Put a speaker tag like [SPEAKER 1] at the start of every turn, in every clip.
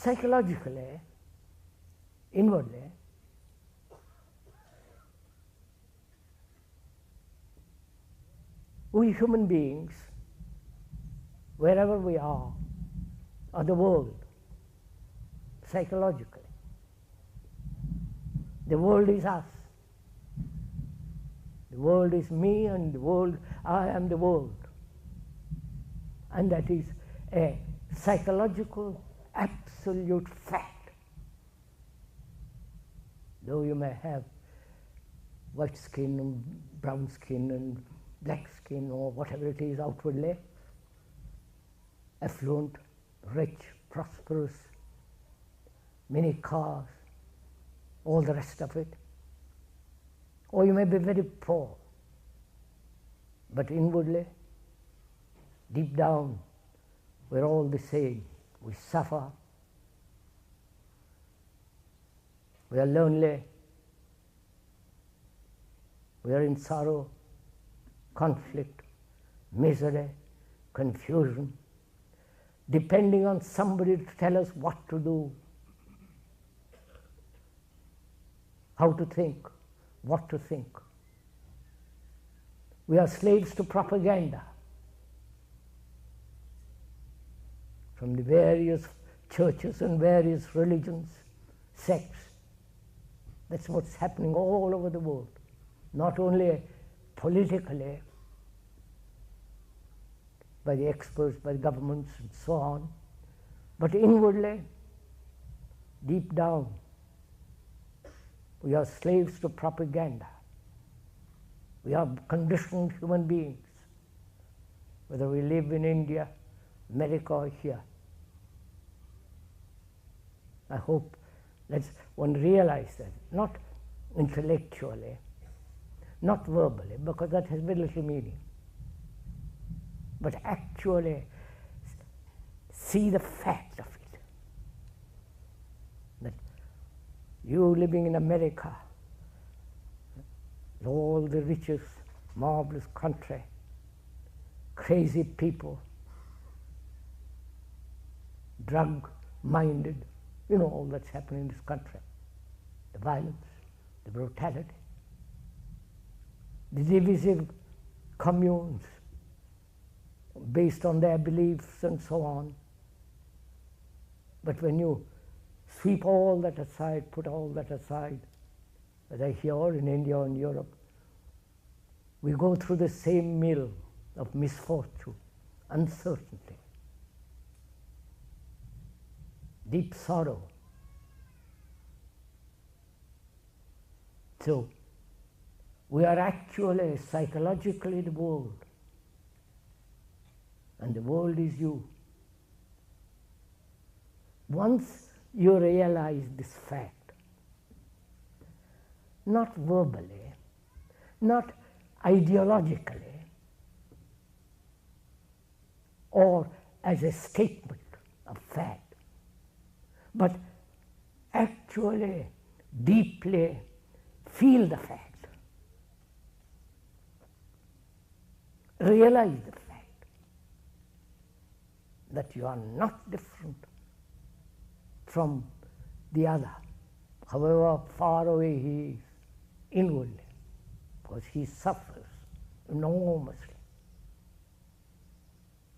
[SPEAKER 1] psychologically, inwardly, we human beings, wherever we are the world, psychologically. The world is us. The world is me, and the world, I am the world. And that is a psychological, absolute fact. Though you may have white skin and brown skin and black skin or whatever it is outwardly, affluent, rich, prosperous, many cars, all the rest of it. Or you may be very poor, but inwardly, deep down, we're all the same. We suffer, we are lonely, we are in sorrow, conflict, misery, confusion, depending on somebody to tell us what to do, how to think, what to think. We are slaves to propaganda from the various churches and various religions, sects. That's what's happening all over the world, not only politically, by the experts, by the governments and so on, but inwardly, deep down, we are slaves to propaganda. We are conditioned human beings, whether we live in India, America, or here. I hope that one realize that, not intellectually, not verbally, because that has very little meaning, but actually see the fact of it. That you living in America, all the richest, marvelous country, crazy people, drug-minded, you know all that's happening in this country, the violence, the brutality, the divisive communes based on their beliefs and so on. But when you sweep all that aside, put all that aside, whether here in India or in Europe, we go through the same mill of misfortune, uncertainty, deep sorrow. So we are actually psychologically the world, and the world is you. Once you realize this fact, not verbally, not ideologically, or as a statement of fact, but actually deeply feel the fact, realize the fact that you are not different from the other, however far away he is inwardly, because he suffers enormously,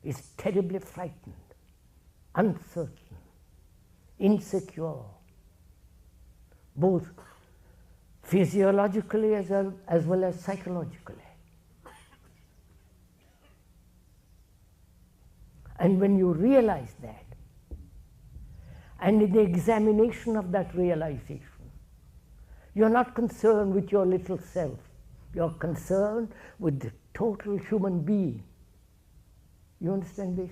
[SPEAKER 1] is terribly frightened, uncertain, insecure, both physiologically as well as psychologically. And when you realize that, and in the examination of that realization, you're not concerned with your little self, you're concerned with the total human being. You understand this?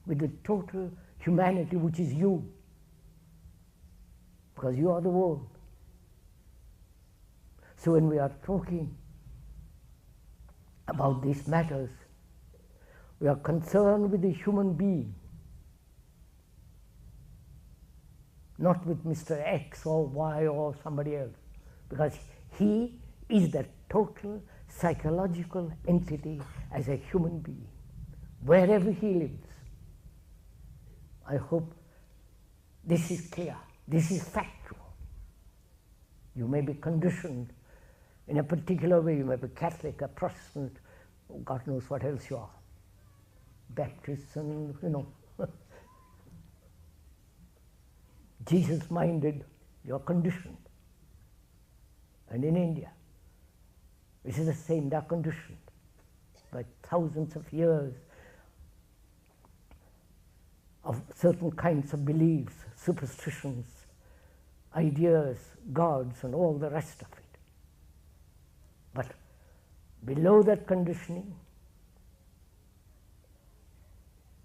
[SPEAKER 1] With the total humanity which is you, because you are the world. So when we are talking about these matters, we are concerned with the human being, not with Mr. X or Y or somebody else, because he is the total psychological entity as a human being, wherever he lives, I hope this is clear. This is factual. You may be conditioned in a particular way. You may be Catholic, a Protestant, God knows what else you are. Baptist, and Jesus-minded, you are conditioned. And in India, it is the same, they are conditioned by thousands of years of certain kinds of beliefs, superstitions, ideas, gods, and all the rest of it. But below that conditioning,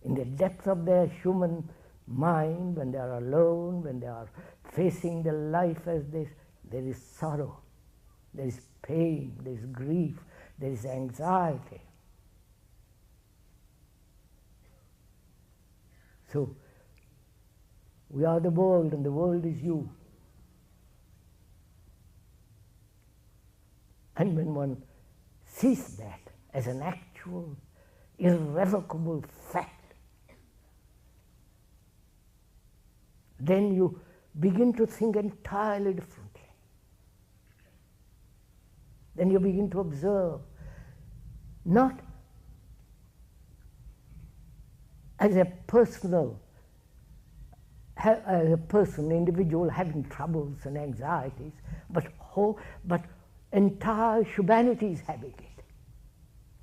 [SPEAKER 1] in the depth of their human mind, when they are alone, when they are facing the life as this, there is sorrow, there is pain, there is grief, there is anxiety. So, we are the world and the world is you. And when one sees that as an actual, irrevocable fact, then you begin to think entirely differently. Then you begin to observe, not as a individual having troubles and anxieties, but entire humanity is having it.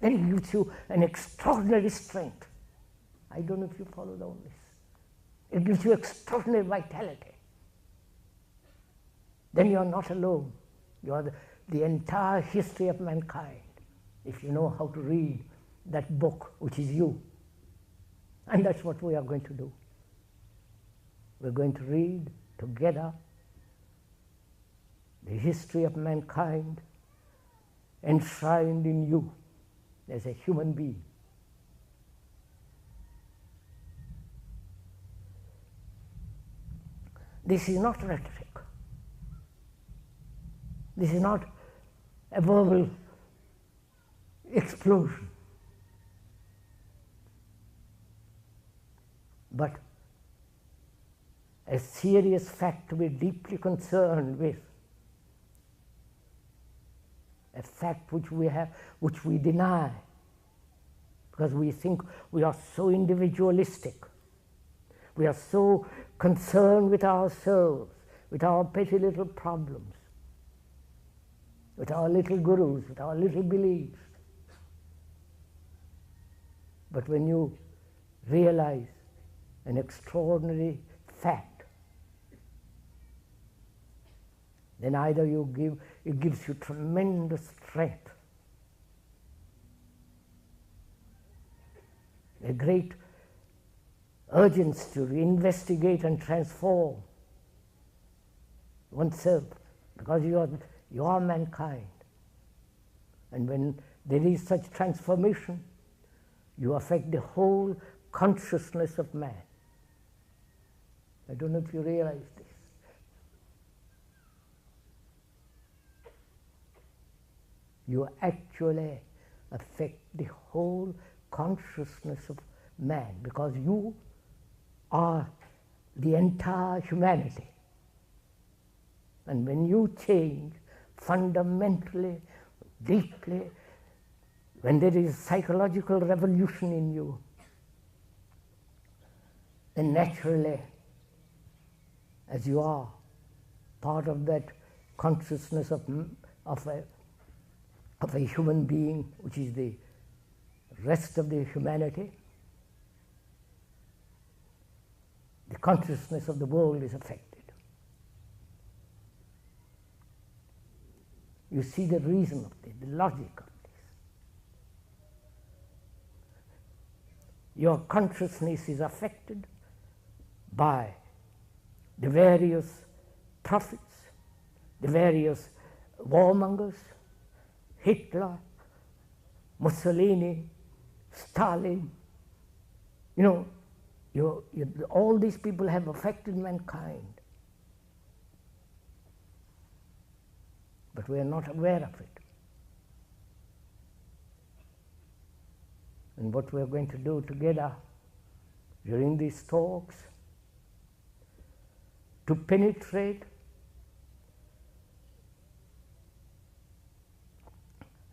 [SPEAKER 1] Then it gives you an extraordinary strength. I don't know if you follow all this. It gives you extraordinary vitality. Then you are not alone. You are the entire history of mankind, if you know how to read that book, which is you. And that's what we are going to do. We're going to read together the history of mankind enshrined in you as a human being. This is not rhetoric. This is not a verbal explosion. But a serious fact to be deeply concerned with, a fact which we deny, because we think we are so individualistic. We are so concerned with ourselves, with our petty little problems, with our little gurus, with our little beliefs. But when you realize an extraordinary fact, then either it gives you tremendous strength, a great urgency to investigate and transform oneself, because you are mankind. And when there is such transformation, you affect the whole consciousness of man. I don't know if you realize this. You actually affect the whole consciousness of man, because you are the entire humanity. And when you change fundamentally, deeply, when there is psychological revolution in you, then naturally, as you are part of that consciousness of a human being, which is the rest of the humanity, the consciousness of the world is affected. You see the reason of this, the logic of this. Your consciousness is affected by the various prophets, the various warmongers, Hitler, Mussolini, Stalin. All these people have affected mankind. But we are not aware of it. And what we are going to do together during these talks to penetrate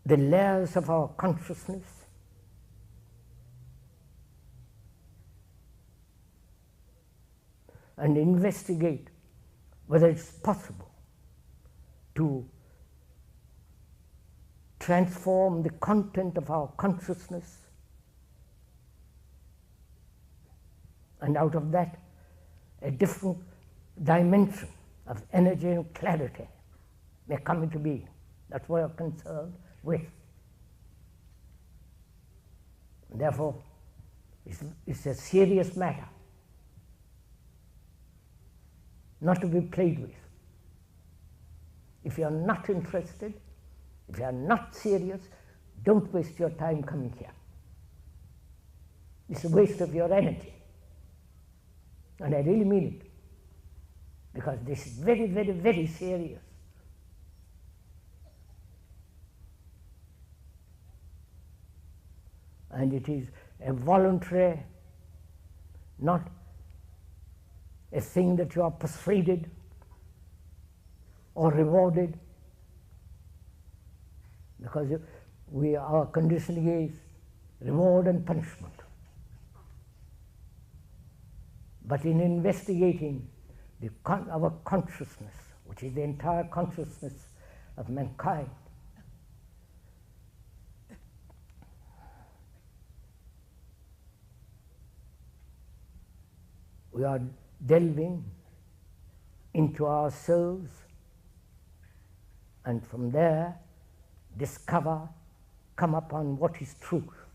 [SPEAKER 1] the layers of our consciousness and investigate whether it's possible to transform the content of our consciousness, and out of that a different dimension of energy and clarity may come into being. That's what I'm concerned with. Therefore, it's a serious matter, not to be played with. If you are not interested, if you are not serious, don't waste your time coming here. It's a waste of your energy. And I really mean it, because this is very, very, very serious. And it is a voluntary, not a thing that you are persuaded or rewarded, because our conditioning is reward and punishment. But in investigating our consciousness, which is the entire consciousness of mankind, we are delving into ourselves, and from there come upon what is truth.